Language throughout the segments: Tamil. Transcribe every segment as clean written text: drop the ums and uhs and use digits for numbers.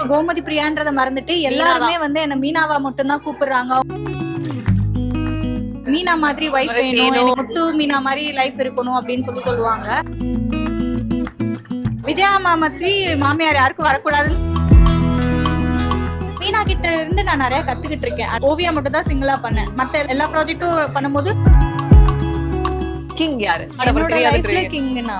கோமதி பிரியான்றத மறந்துட்டு எல்லாருமே வந்து என்ன மீனாவா மட்டும் தான் கூப்பிடுறாங்க. மீனா மாதிரி வைஃப் வேணும், எனக்கு முத்து மீனா மாதிரி லைஃப் இருக்கணும் அப்படின்னு சொல்லுவாங்க. விஜயாமா மாதிரி மாமியார் யாருக்கும் வரக்கூடாதுன்னு மீனா கிட்ட இருந்து நான் நிறைய கத்துக்கிட்டு இருக்கேன். ஓவியா மட்டும் தான் சிங்கிளா பண்ணேன், மத்த எல்லா ப்ராஜெக்டும் பண்ணும்போது கிங் யாரு? என்னோட லைஃப்ல கிங்னா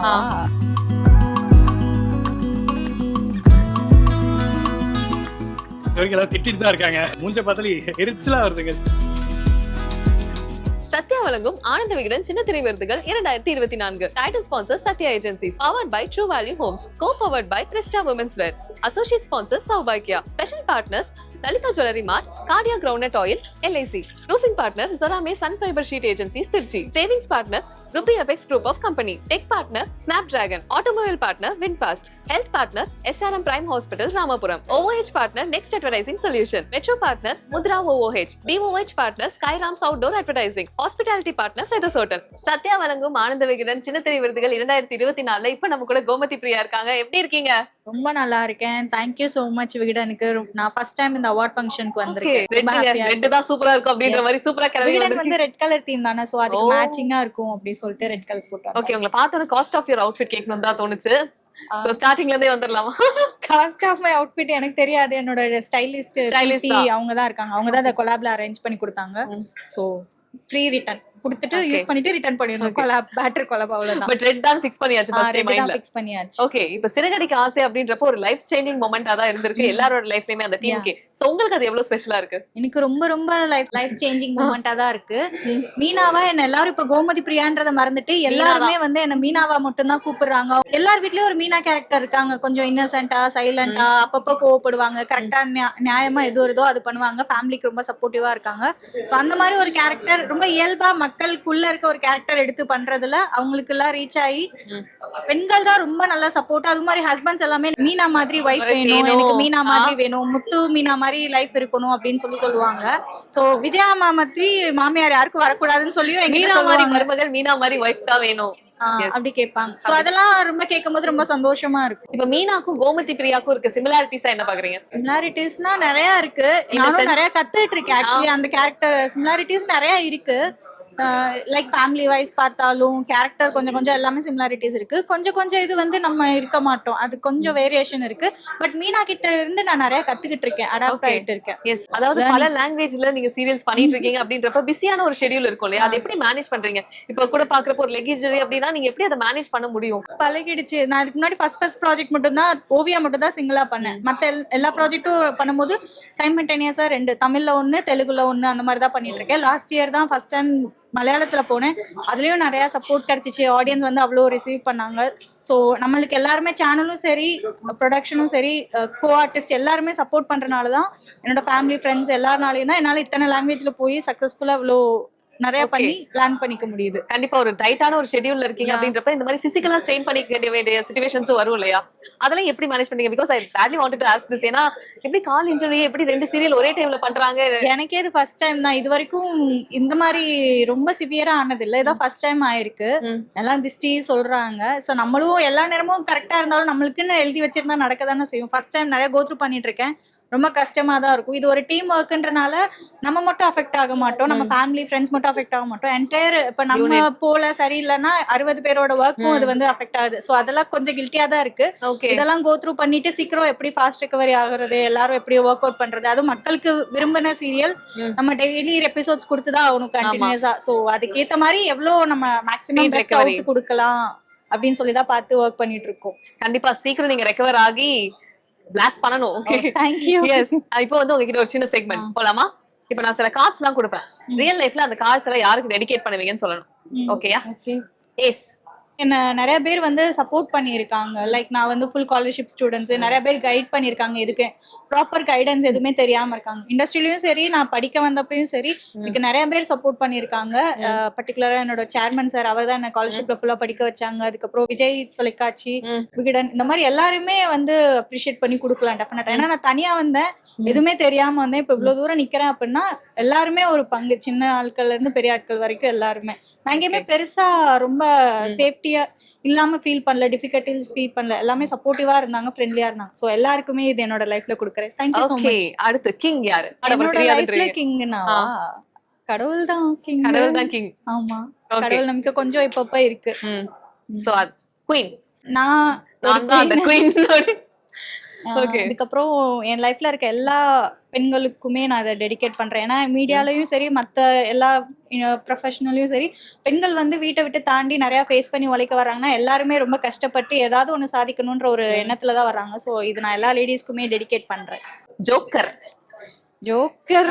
திட்டிட்டு தான் இருக்காங்க. மூஞ்ச பார்த்தாலே எரிச்சலா வருதுங்க. சத்யா வழங்கும் ஆனந்த விகடன் சின்ன திரை விருதுகள் 2024. Title sponsor Sathya agencies. Powered by true value homes. Co powered by Presta women's wear. Associate sponsor Sowbaghya. Special partners Lalitha jewellery mart, Cardia ground oil, LIC. Roofing partner ஜொராமே sun fibre sheet agencies Trichy. Savings partner ruby apex group of company. Tech partner snap dragon. Automobile partner VinFast. Health partner SRM prime hospital Ramapuram. OOH partner next advertising solution. Metro partner Mudra OOH. DOH partner ஸ்கைராம்ஸ் outdoor advertising. Hospitality partner feathers hotel. Sathya வழங்கும் ஆனந்த விகடன் சின்ன திரை விருதுகள் 2024. இப்ப நம்ம கூட கோமதி பிரியா இருக்காங்க. எப்படி இருக்கீங்க? ரொம்ப நல்லா இருக்கேன். தேங்க்யூ சோ மச் விகடனுக்கு. நான் ஃபர்ஸ்ட் டைம் இந்த அவார்ட் ஃபங்க்ஷனுக்கு வந்திருக்கேன். ரெட் தான் சூப்பரா இருக்கும் அப்படின்ற மாதிரி சூப்பரா கிளம்பி விகடன் வந்து ரெட் கலர் தீம் தானே, சோ அதுக்கு மேட்சிங்கா இருக்கும் அப்படி சொல்லிட்டு ரெட் கலர் போட்டாங்க. ஓகே, உங்களை பார்த்தோன காஸ்ட் ஆஃப் யுவர் அவுட்ஃபிட் கேட்கணும் தான் தோணுச்சு. சோ ஸ்டார்டிங்ல இருந்தே வந்துடலாமா? காஸ்ட் ஆஃப் மை அவுட்ஃபிட் எனக்கு தெரியாது. என்னோட ஸ்டைலிஸ்ட் அவங்க தான் இருக்காங்க. அவங்க தான் அந்த கொலாப்ல அரேஞ்ச் பண்ணி கொடுத்தாங்க. சோ ஃப்ரீ ரிட்டர்ன் கொடுத்துட்டு யூஸ் பண்ணிட்டு ரிட்டர்ன் பண்ணிடணும். கொலாப் பேட்டர் கொலாப் அவ்வளவுதான். பட் ரெட் தான் ஃபிக்ஸ் பண்ணியாச்சு ஃபர்ஸ்ட் டைம் மைண்ட்ல. ஃபிக்ஸ் பண்ணியாச்சு. ஓகே, இப்போ சிறகடிக்க ஆசை அப்படின்றப்போ ஒரு லைஃப் சேஞ்சிங் மொமெண்டா தான் இருந்திருக்கு எல்லாரோட லைஃப்லயுமே அந்த டீமுக்கு. சோ உங்களுக்கு அது எவ்வளவு ஸ்பெஷலா இருக்கு? எனக்கு ரொம்ப ரொம்ப லைஃப் சேஞ்சிங் மொமெண்டா தான் இருக்கு. மீனாவா என்ன எல்லாரும் இப்ப கோமதி பிரியான்றத மறந்துட்டு எல்லாருமே வந்து என்ன மீனாவா மட்டும் தான் கூப்பிடுறாங்க. எல்லார் வீட்லயும் ஒரு மீனா கேரக்டர் இருக்காங்க. கொஞ்சம் இன்னசென்ட்டா, சைலண்டா, அப்பப்போ கோவப்படுவாங்க, கரெக்டா நியாயமா எது வருதோ அது பண்ணுவாங்க. ஃபேமிலிக்கு ரொம்ப சப்போர்ட்டிவா இருக்காங்க. சோ அந்த மாதிரி ஒரு கேரக்டர் ரொம்ப இயல்பா மக்களுக்குள்ள இருக்க ஒரு கேரக்டர் எடுத்து பண்றதுல அவங்களுக்கு எல்லாம் ரீச் ஆகி பெண்கள் தான் ரொம்ப நல்லா சப்போர்ட். அது மாதிரி ஹஸ்பண்ட்ஸ் எல்லாமே மீனா மாதிரி வைஃப் வேணும், எனக்கு மீனா மாதிரி வேணும், முத்து மீனா மாதிரி லைஃப் இருக்கணும் அப்படின்னு சொல்லுவாங்க. சோ விஜயாமா மாதிரி மாமியார் யாருக்கும் வரக்கூடாதுன்னு சொல்லியும் மீனா மாதிரி மருமகள், மீனா மாதிரி வைஃப் தான் வேணும் அப்படி கேட்பாங்க. சோ அதெல்லாம் ரொம்ப கேட்கும்போது ரொம்ப சந்தோஷமா இருக்கும். இப்ப மீனாக்கும் கோமதி பிரியாக்கும் இருக்க சிமிலாரிட்டிஸா என்ன பாக்குறீங்க? சிமிலாரிட்டிஸ்னா நிறைய இருக்கு. நானும் நிறைய கத்துட்டு இருக்கேன். ஆக்சுவலி அந்த கேரக்டர் சிமிலாரிட்டிஸ் நிறைய இருக்கு. லைக் ஃபேமிலி வைஸ் பார்த்தாலும் கேரக்டர் கொஞ்சம் எல்லாமே சிமிலாரிட்டிஸ் இருக்கு. கொஞ்சம் இது வந்து நம்ம இருக்க மாட்டோம், அது கொஞ்சம் வேரியேஷன் இருக்கு. பட் மீனா கிட்ட இருந்து நான் நிறைய கத்துக்கிட்டு இருக்கேன், அடாப்ட் ஆயிட்டு இருக்கேன். எஸ், அதாவது பல லாங்குவேஜ்ல நீங்க சீரியல்ஸ் பண்ணிட்டு இருக்கீங்க அப்படின்றப்ப பிஸியான ஒரு ஷெட்யூல் இருக்கும் இல்லையா? அது எப்படி மேனேஜ் பண்றீங்க? இப்ப கூட பாக்குறப்ப ஒரு லெக்கேஜரி அப்படின்னா நீங்க எப்படி அதை மேனேஜ் பண்ண முடியும்? பழகிடுச்சு. நான் இதுக்கு முன்னாடி ஃபர்ஸ்ட் ப்ராஜெக்ட் மட்டும் தான் ஓவியா மட்டும் தான் சிங்கிளா பண்ணேன். மத்த எல்லா ப்ராஜெக்டும் பண்ணும்போது சைமல்டேனியஸா 2 தமிழ்ல 1 தெலுங்குல 1 அந்த மாதிரி தான் பண்ணிட்டு இருக்கேன். லாஸ்ட் இயர் தான் ஃபர்ஸ்ட் டைம் மலையாளத்துல போனேன். அதுலயும் நிறைய சப்போர்ட் கிடைச்சிச்சு. ஆடியன்ஸ் வந்து அவ்வளோ ரிசீவ் பண்ணாங்க. ஸோ நம்மளுக்கு எல்லாருமே சேனலும் சரி, ப்ரொடக்ஷனும் சரி, கோ ஆர்டிஸ்ட் எல்லாருமே சப்போர்ட் பண்றதுனாலதான், என்னோட ஃபேமிலி ஃப்ரெண்ட்ஸ் எல்லாருனாலையும் தான் என்னால இத்தனை லாங்குவேஜ்ல போய் சக்சஸ்ஃபுல்லா அவ்வளோ நிறைய பண்ணி பிளான் பண்ணிக்க முடியுது. கண்டிப்பா ஒரு டைட்டான ஒரு ஷெட்யூல்ல இருக்கீங்க அப்படின்றப்ப இந்த மாதிரி பிசிக்கலா ஸ்ட்ரெயின் பண்ணிக்க வேண்டிய சிச்சுவேஷன்ஸ் வரும் இல்லையா? அதெல்லாம் எப்படி மேனேஜ் பண்ணீங்க? Because I badly wanted to ask this. ஏன்னா எப்படி கால் இன்ஜுரி, எப்படி 2 சீரியல் ஒரே டைம்ல பண்றாங்க? எனக்கே இது ஃபர்ஸ்ட் டைம் தான். இது வரைக்கும் இந்த மாதிரி ரொம்ப சிவியரா ஆனது இல்ல. இதான் ஃபர்ஸ்ட் டைம் ஆயிருக்கு. எல்லாம் திஷ்டி சொல்றாங்க. சோ நம்மளும் எல்லா நேரமும் கரெக்டா இருந்தாலும் நம்மளுக்குன்னு எழுதி வச்சிருந்தா நடக்க தானே செய்யும். ஃபர்ஸ்ட் டைம் நிறைய கோத்ரூ பண்ணிட்டு இருக்கேன். ரொம்ப கஷ்டமா தான் இருக்கும். இது ஒரு டீம் ஒர்க்ன்றனால நம்ம மட்டும் அஃபெக்ட் ஆக மாட்டோம், நம்ம ஃபேமிலி ஃப்ரெண்ட்ஸ் மட்டும் அஃபெக்ட் ஆக மாட்டோம். என்டையர் இப்ப நம்ம போல சரியில்லைன்னா 60 பேரோட ஒர்க்கும் அது வந்து அஃபெக்ட் ஆகுது. சோ அதெல்லாம் கொஞ்சம் கில்ட்டியா தான் இருக்கு. இதெல்லாம் கோத்ரூ பண்ணிட்டு சீக்கிரம் எப்படி ஃபாஸ்ட் ரிகவரி ஆகுறது, எல்லாரும் எப்படி ஒர்க் அவுட் பண்றது, அதுவும் மக்களுக்கு விரும்பின சீரியல் நம்ம டெய்லி எபிசோட்ஸ் கொடுத்துதான் ஆகணும் கண்டினியூஸா. சோ அதுக்கேத்த மாதிரி எவ்வளவு நம்ம மேக்ஸிமம் பெஸ்ட் அவுட் கொடுக்கலாம் அப்படின்னு சொல்லிதான் பார்த்து ஒர்க் பண்ணிட்டு இருக்கோம். கண்டிப்பா சீக்கிரம் நீங்க ரெக்கவர் ஆகி பிளாஸ்ட் பண்ணணும். Okay, thank you. எஸ், இப்போ வந்து உங்ககிட்ட ஒரு சின்ன செக்மெண்ட் போலாமா? இப்போ நான் சில கார்ட்ஸ் எல்லாம் கொடுப்பேன். ரியல் லைஃப்ல அந்த கார்ட்ஸ் எல்லாம் யாருக்கு டெடிகேட் பண்ணுவீங்கன்னு சொல்லணும். ஓகேயா? எஸ். என்ன நிறைய பேர் வந்து சப்போர்ட் பண்ணியிருக்காங்க. லைக் நான் வந்து ஃபுல் ஸ்காலர்ஷிப் ஸ்டூடெண்ட்ஸ் நிறைய பேர் கைட் பண்ணியிருக்காங்க. எதுக்கு ப்ராப்பர் கைடன்ஸ் எதுவுமே தெரியாம இருக்காங்க. இண்டஸ்ட்ரியிலயும் சரி, நான் படிக்க வந்தப்பயும் சரி, எனக்கு நிறைய பேர் சப்போர்ட் பண்ணியிருக்காங்க. பர்டிகுலரா என்னோட சேர்மன் சார், அவர் தான் என்ன ஸ்காலர்ஷிப்ல ஃபுல்லா படிக்க வச்சாங்க. அதுக்கப்புறம் விஜய் தொலைக்காட்சி, விகடன், இந்த மாதிரி எல்லாருமே வந்து அப்ரிஷியேட் பண்ணி கொடுக்கலாம் டெஃபினட்டா. ஏன்னா நான் தனியா வந்தேன், எதுவுமே தெரியாம வந்தேன். இப்ப இவ்வளவு தூரம் நிக்கிறேன் அப்படின்னா எல்லாருமே ஒரு பங்கு, சின்ன ஆட்கள்ல இருந்து பெரிய ஆட்கள் வரைக்கும் எல்லாருமே. நான் எங்கேயுமே பெருசா ரொம்ப சேஃப்டியா இல்லாம ஃபீல் பண்ணல, டிஃபிகல்ட்டிஸ் ஃபீல் பண்ணல. எல்லாமே சப்போர்ட்டிவா இருந்தாங்க, ஃப்ரெண்ட்லியா இருந்தாங்க. ஸோ எல்லாருக்குமே இது என்னோட லைஃப்ல கொடுக்குறேன். Thank you so okay, much. அடுத்து கிங் யாரு? என்னோட லைஃப்ல கிங்னாவா? கடவுள் தான் கிங். கடவுள் தான் கிங். ஆமா, Okay. கடவுள் நம்பிக்கை கொஞ்சம் இப்பப்ப இருக்கு. So queen. நான் நான் தான் அந்த குயின். Okay. அதுக்கப்புறம் என் லைஃப்ல இருக்க எல்லா பெண்களுக்குமே நான் இதை டெடிகேட் பண்றேன். ஏன்னா மீடியாலயும் சரி, மற்ற எல்லா ப்ரொஃபஷனலையும் சரி, பெண்கள் வந்து வீட்டை விட்டு தாண்டி நிறைய ஃபேஸ் பண்ணி உழைக்க வராங்கன்னா எல்லாருமே ரொம்ப கஷ்டப்பட்டு ஏதாவது ஒன்று சாதிக்கணுன்ற ஒரு எண்ணத்துல தான் வராங்க. ஸோ இது நான் எல்லா லேடிஸ்க்குமே டெடிகேட் பண்றேன். ஜோக்கர். ஜோக்கர்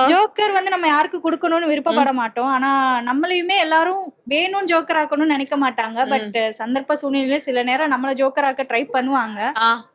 ஜோக்கர் வந்து நம்ம யாருக்கு கொடுக்கணும்னு விருப்பப்பட மாட்டோம். ஆனா நம்மளையுமே எல்லாரும் வேணும் ஜோக்கர் ஆக்கணும்னு நினைக்க மாட்டாங்க. பட் சந்தர்ப்ப சூழ்நிலையில சில நேரம் நம்மள ஜோக்கர் ஆக்க ட்ரை பண்ணுவாங்க.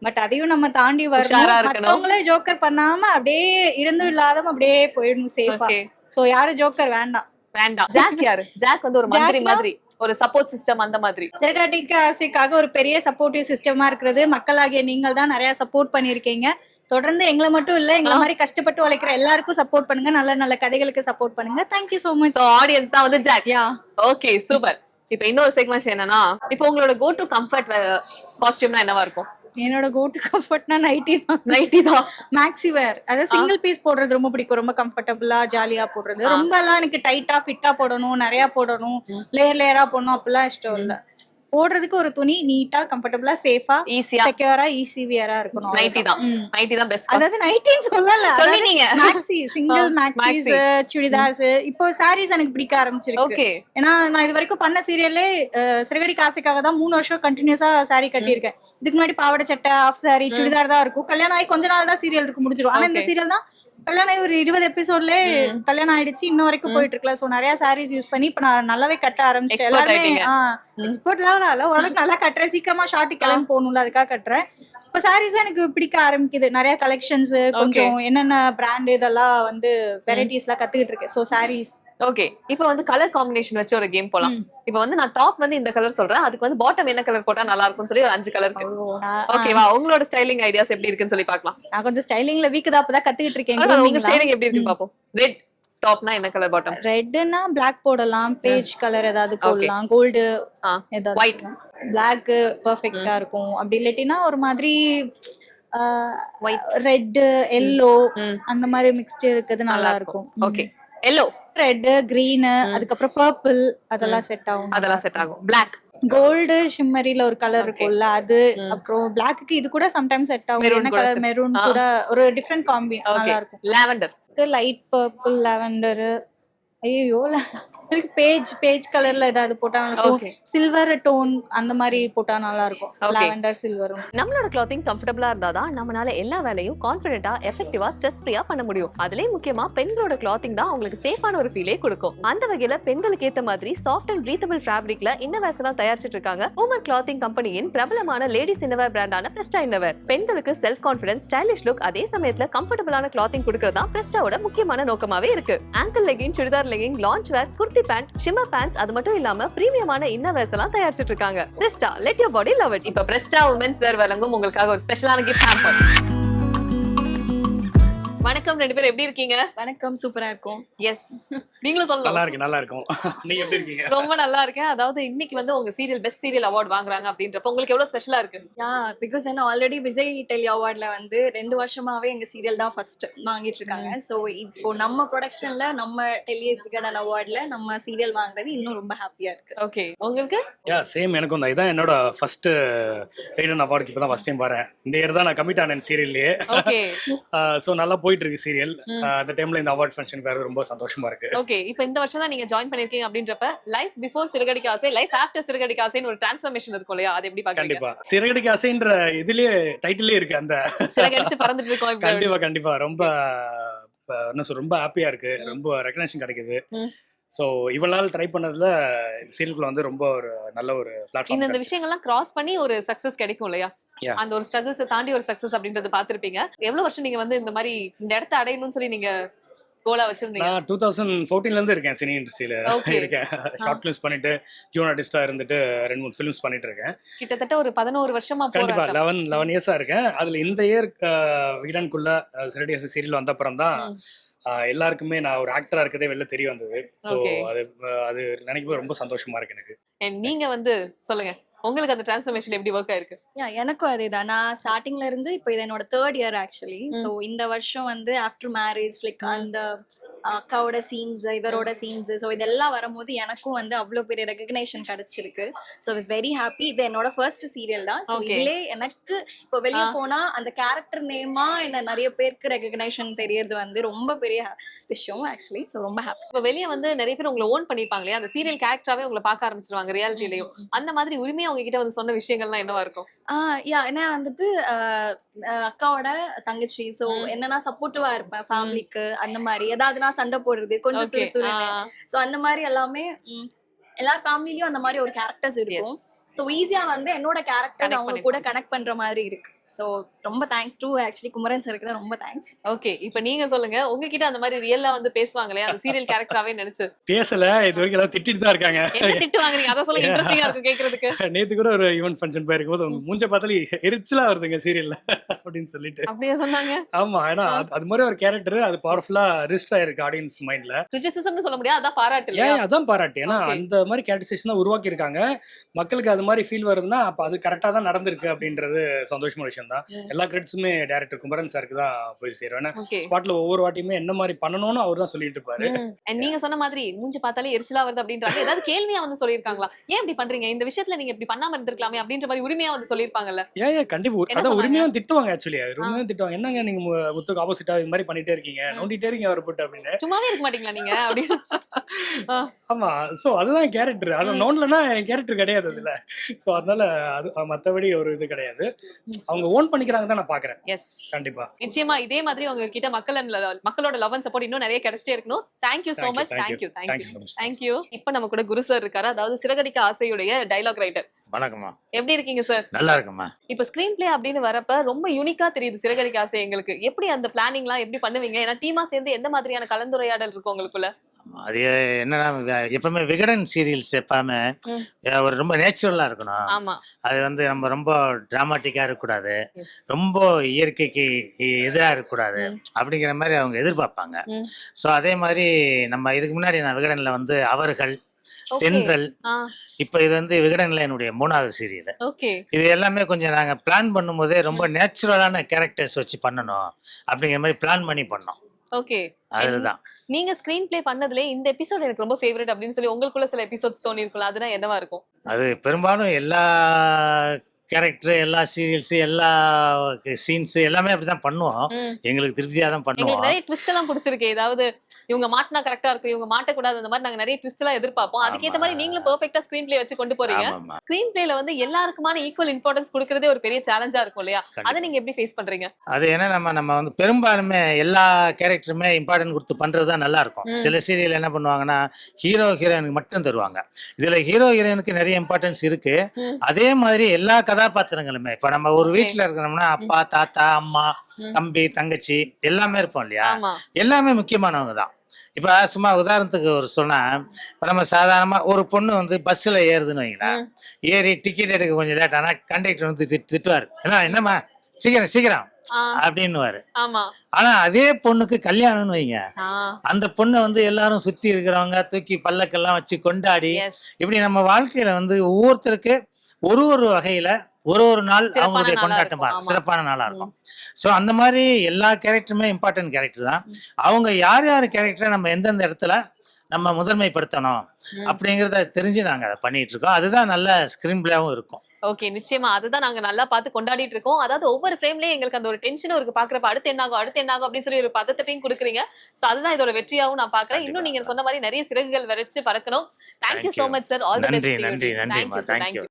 பட் அதையும் நம்ம தாண்டி வரணும். மத்தவங்களே ஜோக்கர் பண்ணாம அப்படியே இருந்து இல்லாதவங்க அப்படியே போயிடணும் சேஃபா. சோ யாரும் ஜோக்கர் வேண்டாம். ஜாக் யாரு? ஜாக் வந்து ஒரு மந்திரி மாதிரி, ஒரு சப்போர்ட் சிஸ்டம் அந்த மாதிரி. சிறகடிக்க ஆசைக்காக ஒரு பெரிய சப்போர்ட்டிவ் சிஸ்டமா இருக்கிறது மக்களாகிய நீங்கள் தான். நிறைய சப்போர்ட் பண்ணிருக்கீங்க. தொடர்ந்து எங்களை மட்டும் இல்ல, எங்களை மாதிரி கஷ்டப்பட்டு உழைக்கிற எல்லாருக்கும் சப்போர்ட் பண்ணுங்க. நல்ல நல்ல கதைகளுக்கு சப்போர்ட் பண்ணுங்க. Thank you so much. ஆடியன்ஸ் தான் வந்து ஜாக். Okay, super. இப்போ இன்னொரு செக்மெண்ட் என்னன்னா, இப்போ உங்களோட கோ டு கம்ஃபர்ட் காஸ்டியூம்னா என்னவா இருக்கும்? என்னோட கோ டு கம்ஃபர்ட்னா நைட்டி தான். நைட்டி தான். மேக்ஸி வேர், அதாவது சிங்கிள் பீஸ் போடுறது ரொம்ப பிடிக்கும். ரொம்ப கம்ஃபர்டபுளா ஜாலியா போடுறது. ரொம்ப எல்லாம் எனக்கு டைட்டா ஃபிட்டா போடணும், நிறைய போடணும், லேயர் லேயரா போடணும் அப்படிலாம் இஷ்டம் இல்ல. போடுறதுக்கு ஒரு துணி நீட்டா, கம்ஃபர்டபுளா, சேஃபா, ஈஸியா, செக்யூரா, ஈஸி வியரா இருக்கணும். நைட்டி தான். நைட்டி தான் பெஸ்ட். அதாவது நைட்டின்னு சொல்லல, சொல்லிட்டீங்க. Maxi, single Maxis, chudidars. இப்போ சாரீஸ் எனக்கு பிடிக்க ஆரம்பிச்சிருக்கு. ஏன்னா நான் இது வரைக்கும் பண்ண சீரியல்லே சிறகடிக்க ஆசைக்காக தான் 3 வருஷம் கண்டினியூஸா சாரி கட்டியிருக்கேன். இதுக்கு முன்னாடி பாவாடை சட்டை, ஆஃப் சாரி, சுடிதார் தான் இருக்கும். கல்யாணம் ஆகி கொஞ்ச நாள் தான் சீரியல் இருக்கு, முடிஞ்சிடும். ஆனா இந்த சீரியல் தான் கல்யாணம் ஆகி ஒரு 20 எபிசோட்ல கல்யாணம் ஆயிடுச்சு, இன்ன வரைக்கும் போயிட்டு இருக்கல. சோ நிறைய சாரீஸ் யூஸ் பண்ணி இப்ப நான் நல்லாவே கட்ட ஆரம்பிச்சிட்டேன். எல்லாருமே எக்ஸ்போர்ட் லெவல் இல்ல, ஓரளவுக்கு நல்லா கட்டுறேன். சீக்கிரமா ஷார்ட் கிளம்பி போகணும்ல, அதுக்காக கட்டுறேன். இப்ப சாரீஸும் எனக்கு பிடிக்க ஆரம்பிக்குது. நிறைய கலெக்ஷன்ஸ், கொஞ்சம் என்னென்ன பிராண்ட் இதெல்லாம் வந்து வெரைட்டிஸ் எல்லாம் கத்துக்கிட்டு இருக்கேன். சோ சாரீஸ். ஓகே, இப்போ வந்து கலர் காம்பினேஷன் வச்சு ஒரு கேம் போலாம். இப்போ வந்து நான் டாப் வந்து இந்த கலர் சொல்றேன், அதுக்கு வந்து பாட்டம் என்ன கலர் போட்டா நல்லா இருக்கும்னு சொல்லி ஒரு 5 கலர் இருக்கு. ஓகேவா? உங்களோட ஸ்டைலிங் ஐடியாஸ் எப்படி இருக்குன்னு சொல்லி பார்க்கலாம். நான் கொஞ்சம் ஸ்டைலிங்ல வீக் தான், அப்பதான் கத்துக்கிட்டு இருக்கேன். உங்க ஸ்டைலிங் எப்படி இருக்கு பாப்போம். ரெட் டாப்னா என்ன கலர் பாட்டம்? ரெட்னா பிளாக் போடலாம், பேஜ் கலர் ஏதாவது போடலாம், கோல்டு ஏதாவது, ஒயிட், பிளாக் பெர்ஃபெக்ட்டா இருக்கும். அப்படி இல்லாட்டினா ஒரு மாதிரி ரெட், எல்லோ அந்த மாதிரி மிக்ஸ்டு இருக்குது, நல்லா இருக்கும். ஓகே, எல்லோ, ரெட், கிரீன், அதுக்கப்புறம் பர்பிள், அதெல்லாம் செட் ஆகும். அதெல்லாம் செட் ஆகும். பிளாக், கோல்டு ஷிம்மரில ஒரு கலர் இருக்கும்ல அது. அப்புறம் பிளாக்கு இது கூட சம்டைம்ஸ் செட் ஆகும். என்ன கலர், மெரூன் கூட ஒரு டிஃபரெண்ட் காம்பி நல்லா இருக்கும். லாவெண்டர், லைட் பர்பிள், லாவெண்டர், ஐயோ பேஜ் கலர்ல ஏதாவது போட்டா நல்லா இருக்கும். சில்வர் டோன் அந்த மாதிரி போட்டா நல்லா இருக்கும். லாவெண்டர், சில்வரும். நம்மளோட கிளாத்திங் கம்ஃபர்டபுளா இருந்தாதான் நம்மளால எல்லா வேலையும் கான்ஃபிடென்ட்டா, எஃபெக்டிவா, ஸ்ட்ரெஸ் ஃப்ரீயா பண்ண முடியும். அதுலயும் முக்கியமா பெண்களோட கிளாத்திங் தான் உங்களுக்கு சேஃபான ஒரு ஃபீலே கொடுக்கும். அந்த வகையில பெண்களுக்கு ஏத்த மாதிரி சாஃப்ட் அண்ட் பிரீத்தபிள் ஃபேப்ரிக்ல இன்னர்வேர்ஸ் எல்லாம் தயாரிச்சிட்டு இருக்காங்க உமன் கிளாத்திங் கம்பெனியின் பிரபலமான லேடிஸ் இன்னர்வேர் பிராண்டான பிரெஸ்டா இன்னர்வேர். பெண்களுக்கு செல்ஃப் கான்ஃபிடன்ஸ், ஸ்டைலிஷ் லுக், அதே சமயத்துல கம்ஃபர்டபுளான கிளாத்திங் கொடுக்கறதா பிரெஸ்டாவோட முக்கியமான நோக்கமாவே இருக்கு. Ankle legging, churidar legging, lounge wear, kurti pant, shimmer pants, அது மட்டும் இல்லாம பிரீமியமான இன்னர்வேர்ஸ் எல்லாம் தயாரிச்சிட்டு இருக்காங்க. Presta, let your body love it. இப்ப பிரெஸ்டா உமன்ஸ் வேர் வழங்கும் உங்களுக்காக ஒரு ஸ்பெஷலான கிஃப்ட் ஹேம்பர். வணக்கம், ரெண்டு பேரும் எப்படி இருக்கீங்க? வணக்கம், சூப்பரா இருக்கும். எஸ், நீங்களும் சொல்லலாம். நல்லா இருக்கு, நல்லா இருக்கும். நீங்க எப்படி இருக்கீங்க? ரொம்ப நல்லா இருக்கேன். அதாவது இன்னைக்கு வந்து உங்க சீரியல் பெஸ்ட் சீரியல் அவார்ட் வாங்குறாங்க அப்படின்றப்ப உங்களுக்கு எவ்வளவு ஸ்பெஷலா இருக்கு? பிகாஸ் ஏன்னா ஆல்ரெடி விஜய் டெலி அவார்ட்ல வந்து 2 வருஷமாவே எங்க சீரியல் தான் ஃபர்ஸ்ட் வாங்கிட்டு இருக்காங்க. ஸோ இப்போ நம்ம ப்ரொடக்ஷன்ல, நம்ம டெலி விகடன் அவார்ட்ல நம்ம சீரியல் வாங்குறது இன்னும் ரொம்ப ஹாப்பியா இருக்கு. ஓகே, உங்களுக்கு? சேம், எனக்கும் தான். இதான் என்னோட ஃபர்ஸ்ட் விகடன் அவார்டுக்கு இப்பதான் ஃபர்ஸ்ட் டைம் வரேன். இந்த இயர் தான் நான் கமிட் ஆனேன் சீரியல்லையே. ஓகே, சோ நல்லா போயிட்டு இருக்கு சீரியல். அந்த டைம்ல இந்த அவார்ட் ஃபங்க்ஷன் வேற ரொம்ப சந்தோஷமா இருக்கு. ஓகே, இப்போ இந்த வருஷம் தான் நீங்க ஜாயின் பண்ணிருக்கீங்க அப்படின்றப்ப லைஃப் பிஃபோர் சிறகடிக்க ஆசை, லைஃப் ஆஃப்டர் சிறகடிக்க ஆசைன்னு ஒரு டிரான்ஸ்ஃபர்மேஷன் இருக்கும் இல்லையா? அது எப்படி பாக்குறீங்க? கண்டிப்பா சிறகடிக்க ஆசைன்ற இதுலயே டைட்டிலே இருக்கு. அந்த சிறகடிச்சு பறந்துட்டு இருக்கோம். கண்டிப்பா ரொம்ப என்ன சொல்ற, ரொம்ப ஹாப்பியா இருக்கு. ரொம்ப ரெகக்னிஷன் கிடைக்குது. சோ இவ்வளவு நாள் ட்ரை பண்ணதுல சீரியல்குள்ள வந்து ரொம்ப ஒரு நல்ல ஒரு பிளாட்ஃபார்ம். இந்த விஷயங்கள்லாம் கிராஸ் பண்ணி ஒரு சக்சஸ் கிடைக்கும் இல்லையா? அந்த ஒரு ஸ்ட்ரகிள்ஸ் தாண்டி ஒரு சக்சஸ் அப்படின்றது பாத்திருப்பீங்க. எவ்வளவு வருஷம் நீங்க வந்து இந்த மாதிரி இந்த இடத்தை அடையணும்னு சொல்லி நீங்க கோலா வச்சிருந்தீங்க? நான் 2014ல இருந்து இருக்கேன் சினி இண்டஸ்ட்ரியில இருக்கேன். ஷார்ட் ஃபிலிம்ஸ் பண்ணிட்டு ஜூன் ஆர்டிஸ்டா இருந்துட்டு 2-3 ஃபிலிம்ஸ் பண்ணிட்டு இருக்கேன். கிட்டத்தட்ட ஒரு 11 வருஷமா கண்டிப்பா 11 இயர்ஸா இருக்கேன். அதுல இந்த இயர் விகடனுக்குள்ள சிறகடிக்க ஆசை சீரியல் வந்த அப்புறம் தான் எல்லாருக்குமே நான் ஒரு ஆக்டரா இருக்கதே வெளில தெரிய வந்தது. So Okay. அது அது நினைக்கும்போது ரொம்ப சந்தோஷமா இருக்கு எனக்கு. And நீங்க வந்து சொல்லுங்க, உங்களுக்கு அந்த டிரான்ஸ்ஃபர்மேஷன் எப்படி ஒர்க் ஆயிருக்கு? எனக்கும் அதேதான். நான் ஸ்டார்டிங்ல இருந்து இப்போ இது என்னோட 3rd இயர் ஆக்சுவலி. ஸோ இந்த வருஷம் வந்து ஆஃப்டர் மேரேஜ் லைக் அந்த அக்காவோட சீன்ஸ், இவரோட சீன்ஸ், ஸோ இதெல்லாம் வரும்போது எனக்கும் வந்து அவ்வளோ பெரிய ரெகக்னேஷன் கிடைச்சிருக்கு. So is very happy. இது என்னோட ஃபர்ஸ்ட் சீரியல் தான். So Okay. இதுலே எனக்கு இப்போ வெளியே போனா அந்த கேரக்டர் நேமா என்ன நிறைய பேருக்கு ரெகக்னேஷன் தெரியறது வந்து ரொம்ப பெரிய விஷயம் ஆக்சுவலி. ஸோ ரொம்ப ஹாப்பி. இப்ப வெளிய வந்து நிறைய பேர் உங்களை ஓன் பண்ணிப்பாங்க இல்லையா, அந்த சீரியல் கேரக்டராவே உங்களை பார்க்க ஆரம்பிச்சிருவாங்க ரியாலிட்டிலயும். அந்த மாதிரி உரிமையா உங்ககிட்ட வந்து சொன்ன விஷயங்கள்லாம் என்னவா இருக்கும்? ஏன்னா வந்துட்டு அக்காவோட தங்கச்சி. ஸோ என்னன்னா சப்போர்ட்டிவா இருப்பேன் ஃபேமிலிக்கு. அந்த மாதிரி ஏதாவது நான் சண்டை போடுறது கொஞ்சம் Okay. துருத்துருன்னு. ஸோ அந்த மாதிரி எல்லாமே எல்லா ஃபேமிலிலயும் அந்த மாதிரி ஒரு கேரக்டர்ஸ் இருக்கும். ஸோ ஈஸியா வந்து என்னோட கேரக்டர்ஸ் அவங்க கூட கனெக்ட் பண்ற மாதிரி இருக்கு. ஸோ ரொம்ப தேங்க்ஸ் டு ஆக்சுவலி குமரன் சருக்கு தான் ரொம்ப தேங்க்ஸ். ஓகே, இப்ப நீங்க சொல்லுங்க, உங்ககிட்ட அந்த மாதிரி ரியலா வந்து பேசுவாங்க இல்லையா, அந்த சீரியல் கேரக்டராவே நினைச்சு? பேசல, இது வரைக்கும் எல்லாம் திட்டிட்டு தான் இருக்காங்க. என்ன திட்டு வாங்குறீங்க அத சொல்லுங்க, இன்ட்ரெஸ்டிங்கா இருக்கும் கேக்குறதுக்கு. நேத்து கூட ஒரு ஈவென்ட் ஃபங்க்ஷன் போயிருக்கும்போது உங்க மூஞ்ச பார்த்தாலே எரிச்சலா வருதுங்க சீரியல்ல அப்படின்னு சொல்லிட்டு. அப்படியே சொன்னாங்க. ஆமா, ஏன்னா அது மாதிரி ஒரு கேரக்டர் அது பவர்ஃபுல்லா ரிஜிஸ்டர் ஆயிருக்கு ஆடியன்ஸ் மைண்ட்ல. கிரிட்டிசிசம்னு சொல்ல முடியாது, அதான் பாராட்டு இல்லையா? அதான் பாராட்டு. ஏன்னா Okay. அந்த மாதிரி கேரக்டரைசேஷன் தான் உருவாக்கி இருக்காங்க. மக்களுக்கு அது மாதிரி ஃபீல் வருதுன்னா அப்ப அது கரெக்டா தான் நடந்திருக்கு அப்படின்றது சந்தோஷமான விஷயம் தான். எல்லா கிரெடிட்ஸுமே டைரக்டர் குமரன் சாருக்கு தான் போய் சேரும். ஏன்னா Okay. ஸ்பாட்ல ஒவ்வொரு வாட்டியுமே என்ன மாதிரி பண்ணணும்னு அவர் தான் சொல்லிட்டு இருப்பாரு. And நீங்க சொன்ன மாதிரி மூஞ்சி பார்த்தாலே எரிச்சலா வருது அப்படின்றாங்க. ஏதாவது கேள்வியா வந்து சொல்லிருக்காங்களா, ஏன் இப்படி பண்றீங்க, இந்த விஷயத்துல நீங்க இப்படி பண்ணாம இருந்திருக்கலாமே அப்படின்ற மாதிரி உரிமையா வந்து சொல்லிருப்பாங்கல்ல? கண்டிப்பா. என்ன அதான் சொன்னாங்க? உரிமையும் திட்டுவாங்க. ஆக்சுவலி உரிமையும் திட்டுவாங்க. என்னங்க நீங்க முத்துக்கு ஆப்போசிட்டா இது மாதிரி பண்ணிட்டே இருக்கீங்க, நோண்டிட்டே இருக்கீங்க அவரை போட்டு அப்படின்னு. சும்மாவே இருக்க மாட்டீங்களா நீங்க அப்படின்னு? ஆமா, சோ அதுதான் கேரக்டர். அது நோண்டலன்னா என் கேரக்டர் கிடையாது அதுல. சோ அதனால அது மத்தபடி ஒரு இது கிடையாது. அவங்க ஓன் பண்ணிக்கிறாங்க தான் நான் பாக்குறேன். எஸ், கண்டிப்பா. நிச்சயமா இதே மாதிரி உங்ககிட்ட மக்களோட லவ் அண்ட் சப்போர்ட் இன்னும் நிறைய கிடைச்சிட்டே இருக்கணும். Thank you so much. Thank you. Thank you. இப்ப நம்ம கூட குரு சார் இருக்காரு, அதாவது சிறகடிக்க ஆசையுடைய டைலாக் ரைட்டர். வணக்கம்மா. எப்படி இருக்கீங்க சார்? நல்லா இருக்குமா. இப்ப ஸ்கிரீன் பிளே அப்படின்னு வரப்ப ரொம்ப யூனிக்கா தெரியுது சிறகடிக்க ஆசை எங்களுக்கு. எப்படி அந்த பிளானிங்லாம் எப்படி பண்ணுவீங்க? ஏன்னா டீமா சேர்ந்து எந்த மாதிரியான கலந்துரையாடல் இருக்கும் உங்களுக்குள்ள? அது என்னன்னா எப்பவுமே விகடன் சீரியல்ஸ் எப்பவுமே ஒரு ரொம்ப நேச்சுரலா இருக்கணும். ஆமா, அது வந்து நம்ம ரொம்ப டிராமாட்டிக்கா இருக்கக்கூடாது, ரொம்ப இயற்கைக்கு எதிராக இருக்கக்கூடாது அப்படிங்கிற மாதிரி அவங்க எதிர்பார்ப்பாங்க. ஸோ அதே மாதிரி நம்ம இதுக்கு முன்னாடி நான் விகடன்ல வந்து அவர்கள், தென்றல், இப்ப இது வந்து விகடன்ல என்னுடைய 3வது சீரியல். ஓகே, இது எல்லாமே கொஞ்சம் நாங்க பிளான் பண்ணும்போதே ரொம்ப நேச்சுரலான கேரக்டர்ஸ் வச்சு பண்ணணும் அப்படிங்கிற மாதிரி பிளான் பண்ணி பண்ணோம். ஓகே, அதுதான். நீங்க ஸ்கிரீன் பிளே பண்ணதுல இந்த எபிசோட் எனக்கு ரொம்ப ஃபேவரட் அப்படின்னு சொல்லி உங்களுக்குள்ள சில எபிசோட்ஸ் தோணி இருக்கும்ல, அதுனா என்னவா இருக்கும்? அது பெரும்பாலும் எல்லா கேரக்டர், எல்லா சீரியல்ஸ், எல்லா சீன்ஸ் எல்லாமே அப்படிதான் பண்ணுவோம். எங்களுக்கு திருப்தியா தான் எங்களுக்கு பண்ணுவோம். நிறைய ட்விஸ்ட் எல்லாம் பிடிச்சிருக்கு. ஏதாவது இவங்க மாட்டினா கரெக்டா இருக்கும், இவங்க மாட்டக்கூடாது, அந்த மாதிரி நாங்க நிறைய ட்விஸ்ட் எல்லாம் எதிர்பார்ப்போம். அதுக்கேற்ற மாதிரி நீங்களும் பெர்ஃபெக்ட்டா ஸ்கிரீன் பிளே வச்சு கொண்டு போறீங்க. ஆமாமா. ஸ்கிரீன் பிளேல வந்து எல்லாருக்குமான ஈக்குவல் இம்பார்ட்டன்ஸ் கொடுக்கறதே ஒரு பெரிய சேலஞ்சா இருக்கும் இல்லையா? அதை நீங்க எப்படி ஃபேஸ் பண்றீங்க? அது என்ன, நம்ம வந்து பெரும்பாலுமே எல்லா கேரக்டருமே இம்பார்ட்டன்ட் கொடுத்து பண்றதுதான் நல்லா இருக்கும். சில சீரியல் என்ன பண்ணுவாங்கன்னா ஹீரோ ஹீரோயினுக்கு மட்டும் தருவாங்க. இதுல ஹீரோ ஹீரோயினுக்கு நிறைய இம்பார்ட்டன்ஸ் இருக்கு. அதே மாதிரி எல்லா கதாபாத்திரங்களுமே, இப்ப நம்ம ஒரு வீட்டுல இருக்கிறோம்னா அப்பா, தாத்தா, அம்மா, தம்பி, தங்கச்சி எல்லாமே இருப்போம் இல்லையா? ஆமா, எல்லாமே முக்கியமானவங்க தான். இப்ப சும்மா உதாரணத்துக்கு ஒரு சொன்னா, இப்ப நம்ம சாதாரணமா ஒரு பொண்ணு வந்து பஸ்ல ஏறுதுன்னு வைங்களேன், ஏறி டிக்கெட் எடுக்க கொஞ்சம் லேட் ஆனா கண்டக்டர் வந்து திட்டுவாரு, என்னம்மா சீக்கிரம் சீக்கிரம் அப்படின்னுவாரு. ஆமா. ஆனா அதே பொண்ணுக்கு கல்யாணம்னு வைங்க, ஆ, அந்த பொண்ணை வந்து எல்லாரும் சுத்தி இருக்கிறவங்க தூக்கி பல்லக்கெல்லாம் வச்சு கொண்டாடி, yes. இப்படி நம்ம வாழ்க்கையில வந்து ஒவ்வொருத்தருக்கு ஒரு ஒரு வகையில ஒரு நாள் சிறப்பான அவங்களுடைய நாளா கொண்டாட்டம் இருக்கும். ஆமா. சிறப்பான நாளா இருக்கும். ஸோ அந்த மாதிரி எல்லா கேரக்டருமே இம்பார்ட்டன்ட் கேரக்டர் தான். அவங்க யார் யார் கேரக்டரை நம்ம எந்தெந்த இடத்துல நம்ம முதன்மைப்படுத்தணும் அப்படிங்கிறத தெரிஞ்சு நாங்க அதை பண்ணிட்டு இருக்கோம். அதுதான் நல்ல ஸ்கிரீன் பிளேவும் இருக்கும். ஓகே, நிச்சயமா அதுதான் நாங்க நல்லா பார்த்து கொண்டாடிட்டு இருக்கோம். அதாவது ஒவ்வொரு ஃப்ரேம்லயும் எங்களுக்கு அந்த ஒரு டென்ஷனும் இருக்கு, பாக்குறப்ப அடுத்து என்ன ஆகும் அப்படின்னு சொல்லி ஒரு பதட்டத்தையும் கொடுக்குறீங்க. சோ அதுதான் இதோட வெற்றியாவும் நான் பாக்குறேன். இன்னும் நீங்க சொன்ன மாதிரி நிறைய சிறகுகள் வரைச்சு பறக்கணும். Thank you so much sir. All the best. நன்றி. தேங்க்யூ.